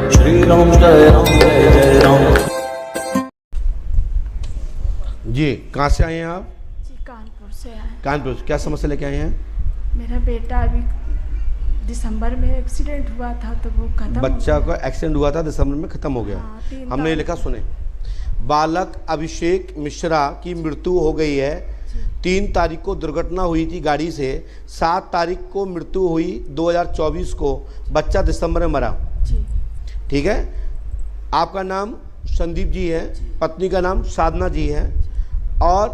श्री राम जय राम। जी, कहाँ से आए हैं आप? जी कानपुर से आए। कानपुर से। क्या समस्या लेके आए हैं? मेरा बेटा अभी दिसंबर में एक्सीडेंट हुआ था तो वो खत्म। बच्चा का एक्सीडेंट हुआ था, दिसंबर में खत्म हो गया। हाँ, 3 हमने लिखा, सुने, बालक अभिषेक मिश्रा की मृत्यु हो गई है। 3 तारीख को दुर्घटना हुई थी गाड़ी से, 7 तारीख को मृत्यु हुई 2024 को। बच्चा दिसंबर में मरा। जी। ठीक है। आपका नाम संदीप जी है, पत्नी का नाम साधना जी है, और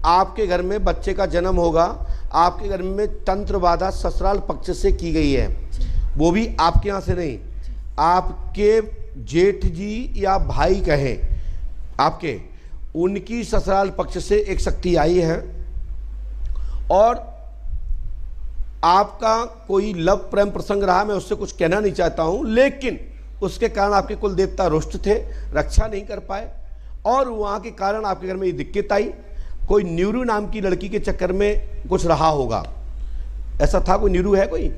आपके घर में बच्चे का जन्म होगा। आपके घर में तंत्र बाधा ससुराल पक्ष से की गई है, वो भी आपके यहाँ से नहीं, आपके जेठ जी या भाई कहें आपके, उनकी ससुराल पक्ष से एक शक्ति आई है। और आपका कोई लव प्रेम प्रसंग रहा, मैं उससे कुछ कहना नहीं चाहता हूं, लेकिन उसके कारण आपके कुल देवता रुष्ट थे, रक्षा नहीं कर पाए, और वहाँ के कारण आपके घर में ये दिक्कत आई। कोई नीरू नाम की लड़की के चक्कर में कुछ रहा होगा, ऐसा था? कोई नीरू है, कोई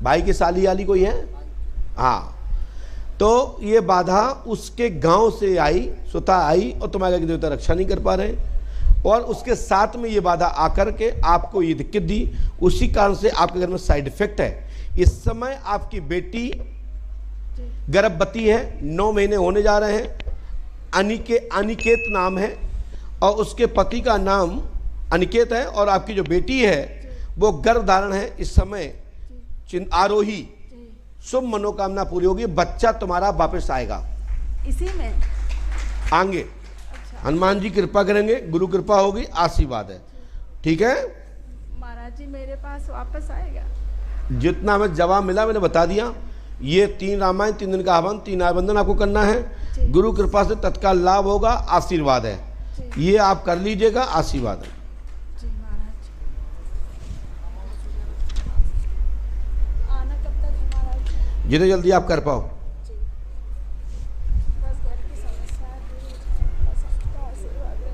भाई की साली वाली कोई है? हाँ, तो ये बाधा उसके गांव से आई, स्वतः आई, और तुम्हारे घर के देवता रक्षा नहीं कर पा रहे, और उसके साथ में ये बाधा आकर के आपको ये दिक्कत दी। उसी कारण से आपके घर में साइड इफेक्ट है। इस समय आपकी बेटी गर्भवती है, 9 महीने होने जा रहे हैं। अनिकेत नाम है, और उसके पति का नाम अनिकेत है, और आपकी जो बेटी है वो गर्भ धारण है इस समय, आरोही। शुभ मनोकामना पूरी होगी, बच्चा तुम्हारा वापस आएगा इसी में आगे। हनुमान जी कृपा करेंगे, गुरु कृपा होगी, आशीर्वाद है। ठीक है महाराज जी, मेरे पास वापस आएगा। जितना हमें जवाब मिला मैंने बता दिया। ये 3 रामायण, 3 दिन का हवन, 3 आबंधन आपको करना है। गुरु कृपा से तत्काल लाभ होगा, आशीर्वाद है। ये आप कर लीजिएगा, आशीर्वाद है। जी महाराज। आना कब तक है महाराज? जितने जल्दी आप कर पाओ। बस घर की समस्या है, बस आपका आशीर्वाद है।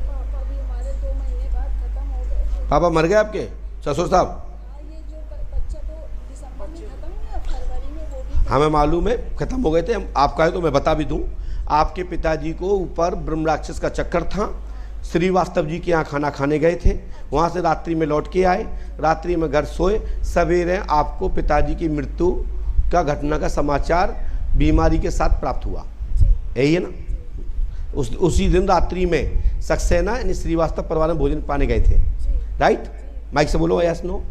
पापा भी हमारे 2 महीने बाद खत्म हो गए। पापा मर गए आपके ससुर साहब? ये जो बच्चा तो दिसंबर में खत्म हुआ, फरवरी में वो भी हमें मालूम है खत्म हो गए थे। हम आपका है तो मैं बता भी दूं, आपके पिताजी को ऊपर ब्रह्म राक्षस का चक्कर था। श्रीवास्तव जी के यहाँ खाना खाने गए थे, वहाँ से रात्रि में लौट के आए, रात्रि में घर सोए, सवेरे आपको पिताजी की मृत्यु का घटना का समाचार बीमारी के साथ प्राप्त हुआ। यही है ना? उसी दिन रात्रि में सक्सेना यानी श्रीवास्तव परिवार में भोजन पाने गए थे, राइट? माइक से बोलो, यस नो?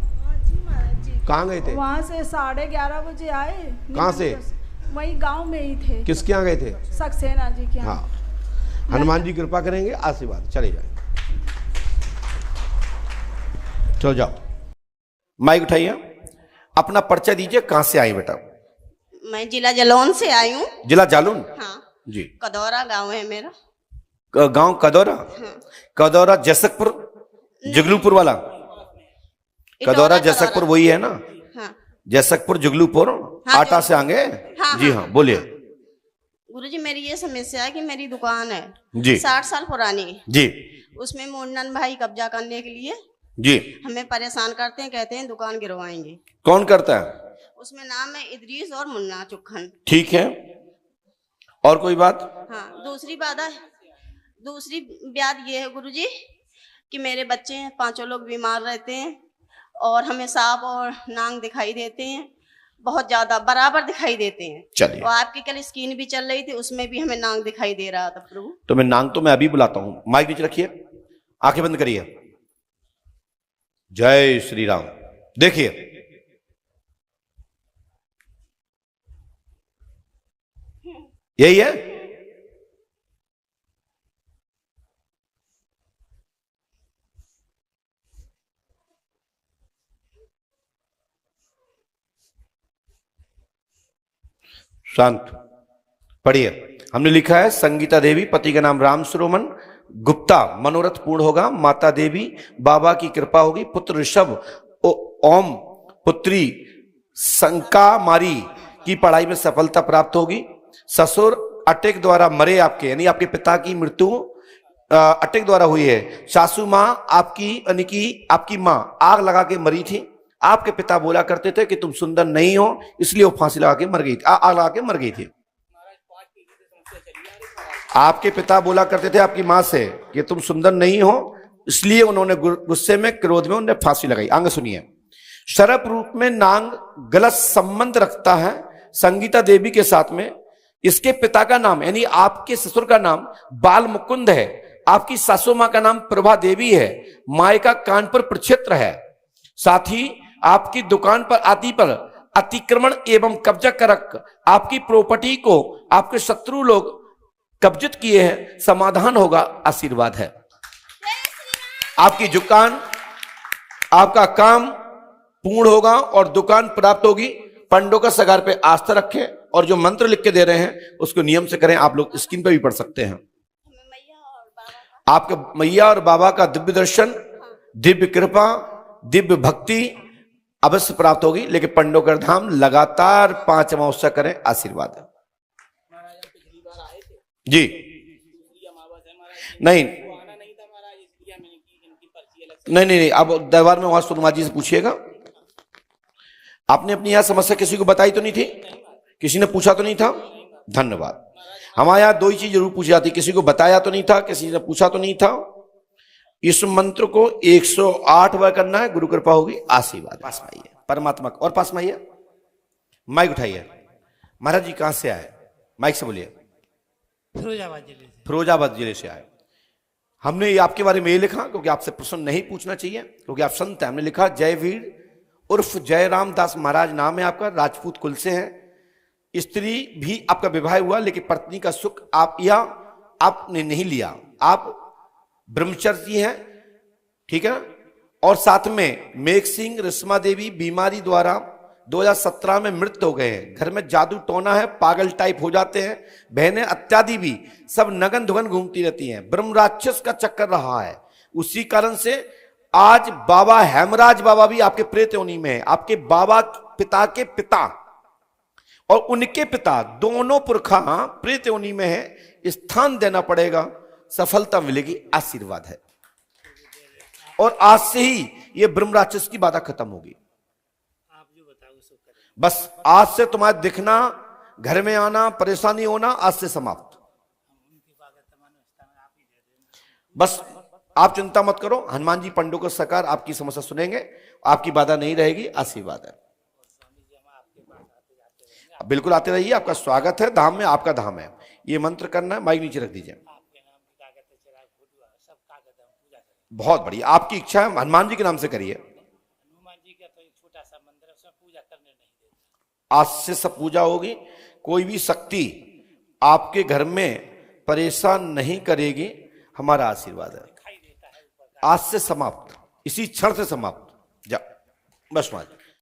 कहाँ गए थे? वहाँ से 11:30 बजे आए। कहाँ से? वही गांव में ही थे। किसके यहाँ गए थे? सक्सेना जी के यहाँ। हाँ, हनुमान जी कृपा करेंगे, आशीर्वाद। चले जाए, चलो जाओ। माइक उठाइए, अपना परिचय दीजिए। कहाँ से आई बेटा? मैं जिला जालौन से आई हूँ। जिला जालौन? हाँ जी। कदौरा गांव है मेरा। गांव कदौरा? हाँ। कदौरा जसकपुर, जगलूपुर वाला? कदौरा जसकपुर वही है ना? हाँ। जसकपुर जुगलूपुर, हाँ, आटा से आगे। हाँ, जी हाँ, बोलिए। गुरुजी, मेरी ये समस्या है कि मेरी दुकान है जी 60 साल पुरानी जी उसमें मुन्नन भाई कब्जा करने के लिए जी हमें परेशान करते हैं, कहते हैं दुकान गिरवाएंगे। कौन करता है? उसमें नाम है इदरीस और मुन्ना चुखन। ठीक है, और कोई बात? हाँ, दूसरी बात ये है गुरुजी कि मेरे बच्चे 5 लोग बीमार रहते हैं, और हमें सांप और नांग दिखाई देते हैं, बहुत ज्यादा बराबर दिखाई देते हैं। चलिए, और आपकी कल स्किन भी चल रही थी, उसमें भी हमें नांग दिखाई दे रहा था प्रभु। तो मैं अभी बुलाता हूं। माइक नीचे रखिए, आंखें बंद करिए। जय श्री राम। देखिए, यही है? शांत पढ़िए। हमने लिखा है संगीता देवी, पति का नाम राम सुरोमन गुप्ता, मनोरथ पूर्ण होगा, माता देवी बाबा की कृपा होगी, पुत्र ऋषभ ओम, पुत्री संका मारी की पढ़ाई में सफलता प्राप्त होगी, ससुर अटैक द्वारा मरे आपके, यानी आपके पिता की मृत्यु अटैक द्वारा हुई है, सासू माँ आपकी यानी कि आपकी माँ आग लगा के मरी थी, आपके पिता बोला करते थे कि तुम सुंदर नहीं हो, इसलिए वो फांसी लगा के मर गई थी, आग लगा के मर गई थी। आपके पिता बोला करते थे आपकी मां से कि तुम सुंदर नहीं हो, इसलिए उन्होंने गुस्से में, क्रोध में उन्हें फांसी लगाई। आगे सुनिए। शरप रूप में नांग गलत संबंध रखता है संगीता देवी के साथ में। इसके पिता का नाम यानी आपके ससुर का नाम बाल मुकुंद है, आपकी सासू मां का नाम प्रभा देवी है, मायका कानपुर प्रक्षेत्र है। साथ ही आपकी दुकान पर आदि पर अतिक्रमण एवं कब्जा कर आपकी प्रॉपर्टी को आपके शत्रु लोग कब्जित किए हैं। समाधान होगा, आशीर्वाद है। आपकी दुकान, आपका काम पूर्ण होगा और दुकान प्राप्त होगी। पंडों का सगार पे आस्था रखें और जो मंत्र लिख के दे रहे हैं उसको नियम से करें। आप लोग स्क्रीन पे भी पढ़ सकते हैं। आपके मैया और बाबा का दिव्य दर्शन, दिव्य कृपा, दिव्य भक्ति अवश्य प्राप्त होगी। लेकिन पंडों का धाम लगातार 5 अमावस्या करें, आशीर्वाद है जी। नहीं, अब दरबार में वहां सुरमा जी से पूछिएगा। आपने अपनी यहां समस्या किसी को बताई तो नहीं थी? किसी ने पूछा तो नहीं था? धन्यवाद। हमारे यहां 2 ही चीज जरूर पूछी जाती, किसी को बताया तो नहीं था, किसी ने पूछा तो नहीं था। इस मंत्र को 108 बार करना है, गुरु कृपा होगी, आशीर्वाद। पास में आइए परमात्मा और पास में आइए, माइक उठाइए। महाराज जी कहां से आए? माइक से बोलिए। फिरोजाबाद जिले से आए। हमने ये आपके बारे में ये लिखा क्योंकि आपसे प्रश्न नहीं पूछना चाहिए, क्योंकि आप संत हैं। हमने लिखा जयवीर उर्फ जयराम दास महाराज नाम है आपका, राजपूत कुल से हैं। स्त्री भी आपका विवाह हुआ, लेकिन पत्नी का सुख आपने नहीं लिया। आप ब्रह्मचर्य हैं, ठीक है। और साथ में मेघ सिंह, रिश्मा देवी बीमारी द्वारा 2017 में मृत हो गए हैं। घर में जादू टोना है, पागल टाइप हो जाते हैं। बहनें इत्यादि भी सब नगन धुगन घूमती रहती हैं। ब्रह्म राक्षस का चक्कर रहा है। उसी कारण से आज बाबा हेमराज बाबा भी आपके प्रेत योनि में है। आपके बाबा पिता के पिता और उनके पिता दोनों पुरखा प्रेत योनि में है। स्थान देना पड़ेगा, सफलता मिलेगी, आशीर्वाद है। और आज से ही ये ब्रह्म राक्षस की बाधा खत्म होगी। बस आज से तुम्हारा दिखना, घर में आना, परेशानी होना आज से समाप्त। बस आप चिंता मत करो, हनुमान जी पंडों को सकार आपकी समस्या सुनेंगे, आपकी बाधा नहीं रहेगी, आशीर्वाद है। बिल्कुल आते रहिए, आपका स्वागत है धाम में, आपका धाम है। ये मंत्र करना है, माइक नीचे रख दीजिए। बहुत बढ़िया, आपकी इच्छा है, हनुमान जी के नाम से करिए। हनुमान जी का तो एक छोटा सा मंदिर है, उसमें पूजा करने नहीं देते। आज से सब पूजा होगी। कोई भी शक्ति आपके घर में परेशान नहीं करेगी, हमारा आशीर्वाद है। आज से समाप्त, इसी क्षण से समाप्त। जा बस मान